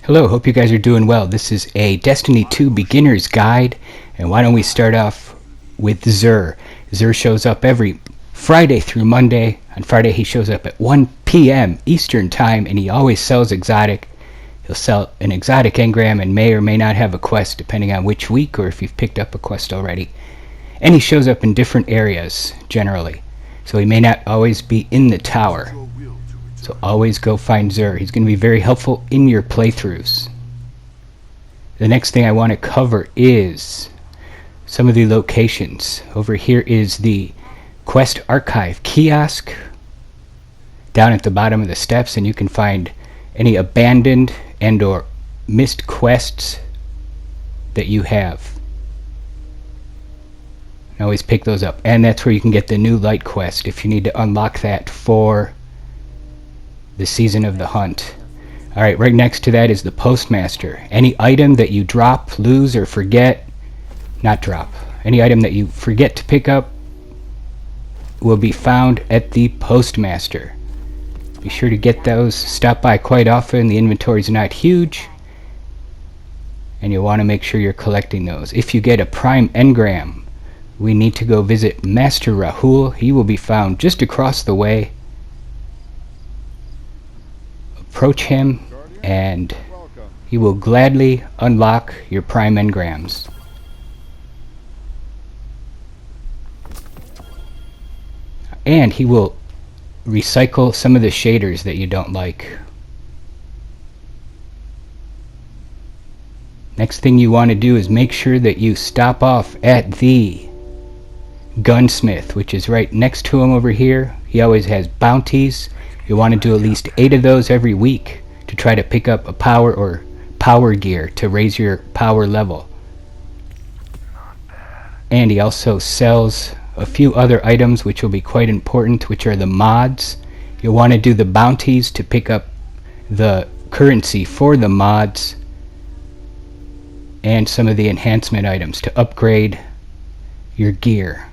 Hello, hope you guys are doing well. This is a Destiny 2 beginner's guide, and why don't we start off with Xur. Xur shows up every Friday through Monday. On Friday he shows up at 1 p.m. Eastern Time, and he always sells exotic. He'll sell an exotic engram and may or may not have a quest depending on which week or if you've picked up a quest already. And he shows up in different areas generally, so he may not always be in the tower. So always go find Xur. He's going to be very helpful in your playthroughs. The next thing I want to cover is some of the locations. Over here is the Quest Archive kiosk down at the bottom of the steps, and you can find any abandoned and or missed quests that you have. And always pick those up. And that's where you can get the new light quest if you need to unlock that for the season of the hunt. Alright, right next to that is the postmaster. Any item that you drop, lose, or forget, not drop, any item that you forget to pick up will be found at the postmaster. Be sure to get those. Stop by quite often. The inventory's not huge, and you'll want to make sure you're collecting those. If you get a prime engram, we need to go visit Master Rahul. He will be found just across the way. Approach him and he will gladly unlock your prime engrams. And he will recycle some of the shaders that you don't like. Next thing you want to do is make sure that you stop off at the Gunsmith, which is right next to him over here. He always has bounties. You want to do at least 8 of those every week to try to pick up a power or power gear to raise your power level. And he also sells a few other items which will be quite important, which are the mods. You'll want to do the bounties to pick up the currency for the mods and some of the enhancement items to upgrade your gear.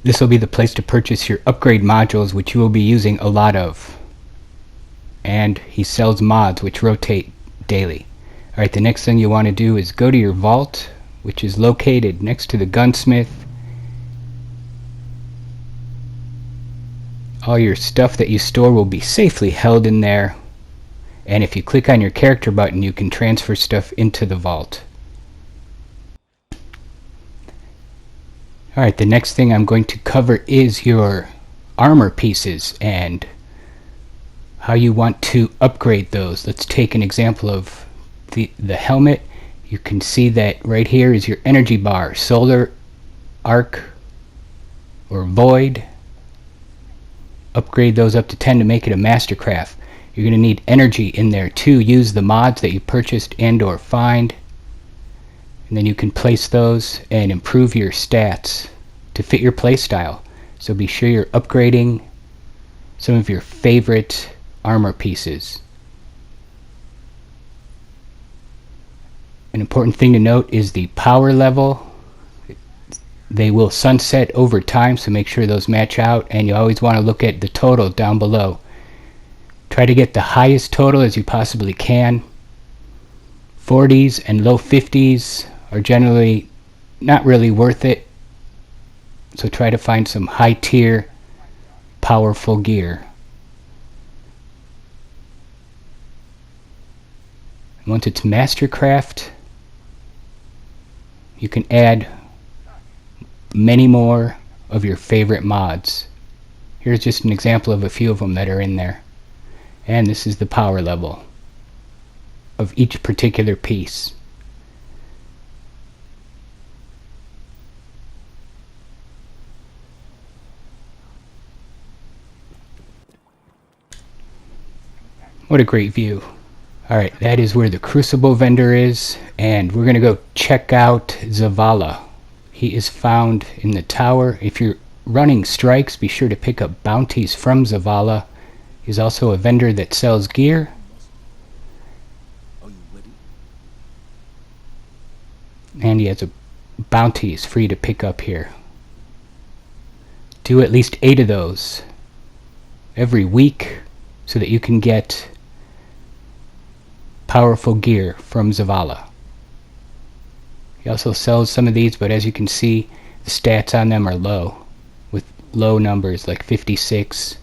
This will be the place to purchase your upgrade modules, which you will be using a lot of. And he sells mods which rotate daily. Alright, the next thing you want to do is go to your vault, which is located next to the Gunsmith. All your stuff that you store will be safely held in there. And if you click on your character button, you can transfer stuff into the vault. Alright, the next thing I'm going to cover is your armor pieces and how you want to upgrade those. Let's take an example of the helmet. You can see that right here is your energy bar, solar, arc, or void. Upgrade those up to 10 to make it a mastercraft. You're going to need energy in there to use the mods that you purchased and or find. And then you can place those and improve your stats to fit your playstyle. So be sure you're upgrading some of your favorite armor pieces. An important thing to note is the power level. They will sunset over time, so make sure those match out, and you always want to look at the total down below. Try to get the highest total as you possibly can. 40s and low 50s are generally not really worth it, so try to find some high tier powerful gear. Once it's mastercraft, you can add many more of your favorite mods. Here's just an example of a few of them that are in there, and this is the power level of each particular piece. What a great view. Alright, that is where the Crucible vendor is, and we're going to go check out Zavala. He is found in the tower. If you're running strikes, be sure to pick up bounties from Zavala. He's also a vendor that sells gear. And he has bounties free to pick up here. Do at least 8 of those every week so that you can get powerful gear from Zavala. He also sells some of these, but as you can see, the stats on them are low, with low numbers like 56.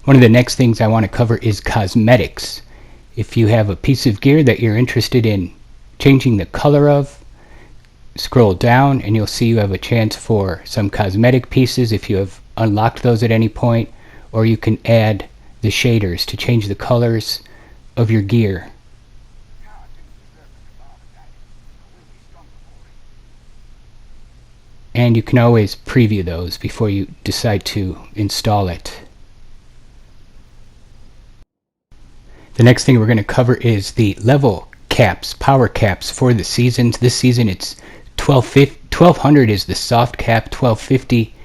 One of the next things I want to cover is cosmetics. If you have a piece of gear that you're interested in changing the color of, scroll down and you'll see you have a chance for some cosmetic pieces if you have unlocked those at any point, or you can add the shaders to change the colors of your gear. And you can always preview those before you decide to install it. The next thing we're going to cover is the level caps, power caps for the seasons. This season it's 1200 is the soft cap, 1250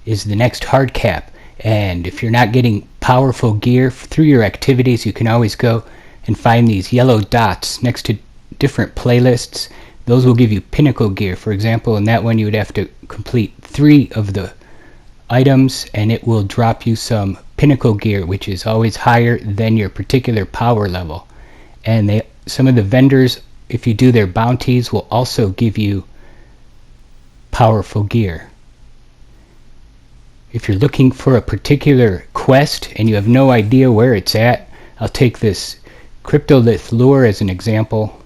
is the next hard cap. And if you're not getting powerful gear through your activities, you can always go and find these yellow dots next to different playlists. Those will give you pinnacle gear. For example, in that one you would have to complete 3 of the items and it will drop you some pinnacle gear, which is always higher than your particular power level. And some of the vendors, if you do their bounties, will also give you powerful gear. If you're looking for a particular quest and you have no idea where it's at, I'll take this cryptolith lure as an example.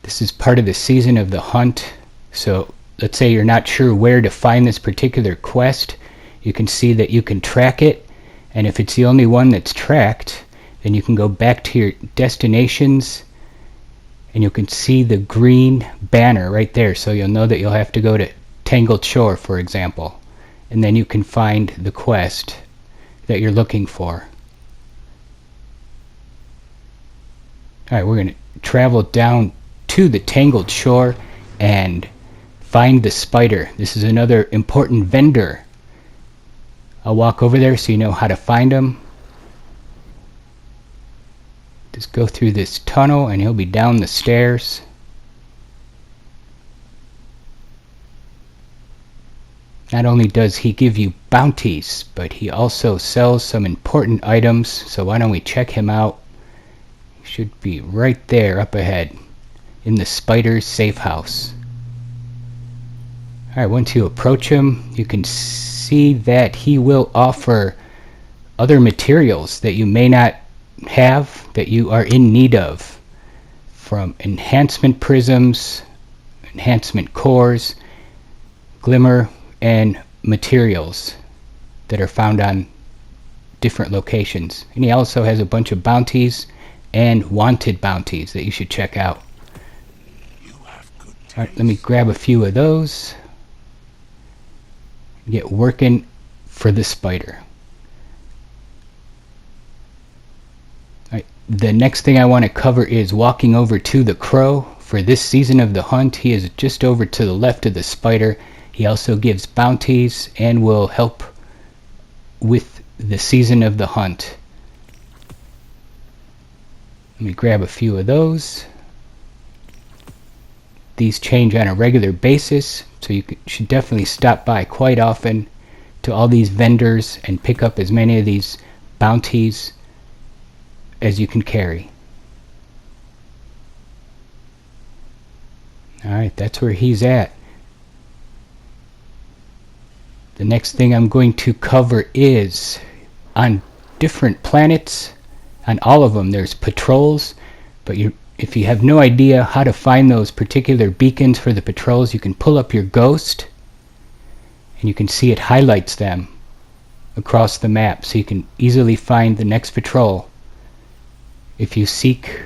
This is part of the season of the hunt, so let's say you're not sure where to find this particular quest. You can see that you can track it, and if it's the only one that's tracked, then you can go back to your destinations and you can see the green banner right there, so you'll know that you'll have to go to Tangled Shore, for example, and then you can find the quest that you're looking for. Alright, we're going to travel down to the Tangled Shore and find the spider. This is another important vendor. I'll walk over there so you know how to find him. Just go through this tunnel and he'll be down the stairs. Not only does he give you bounties, but he also sells some important items, so why don't we check him out. He should be right there up ahead in the spider's safe house. Alright, once you approach him, you can see that he will offer other materials that you may not have, that you are in need of, from enhancement prisms, enhancement cores, glimmer, and materials that are found on different locations. And he also has a bunch of bounties and wanted bounties that you should check out. Alright, let me grab a few of those. Get working for the spider. Alright, the next thing I want to cover is walking over to the crow. For this season of the hunt, he is just over to the left of the spider. He also gives bounties and will help with the season of the hunt. Let me grab a few of those. These change on a regular basis, so you should definitely stop by quite often to all these vendors and pick up as many of these bounties as you can carry. Alright, that's where he's at. The next thing I'm going to cover is on different planets. On all of them there's patrols, but if you have no idea how to find those particular beacons for the patrols, you can pull up your ghost and you can see it highlights them across the map, so you can easily find the next patrol. If you seek,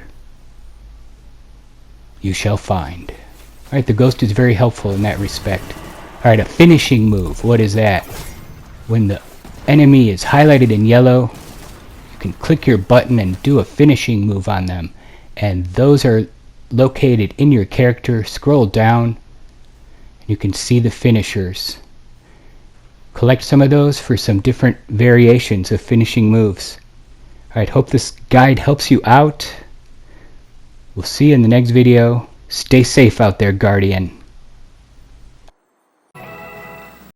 you shall find. Alright, the ghost is very helpful in that respect. Alright, a finishing move. What is that? When the enemy is highlighted in yellow, you can click your button and do a finishing move on them. And those are located in your character. Scroll down and you can see the finishers. Collect some of those for some different variations of finishing moves. Alright, hope this guide helps you out. We'll see you in the next video. Stay safe out there, Guardian.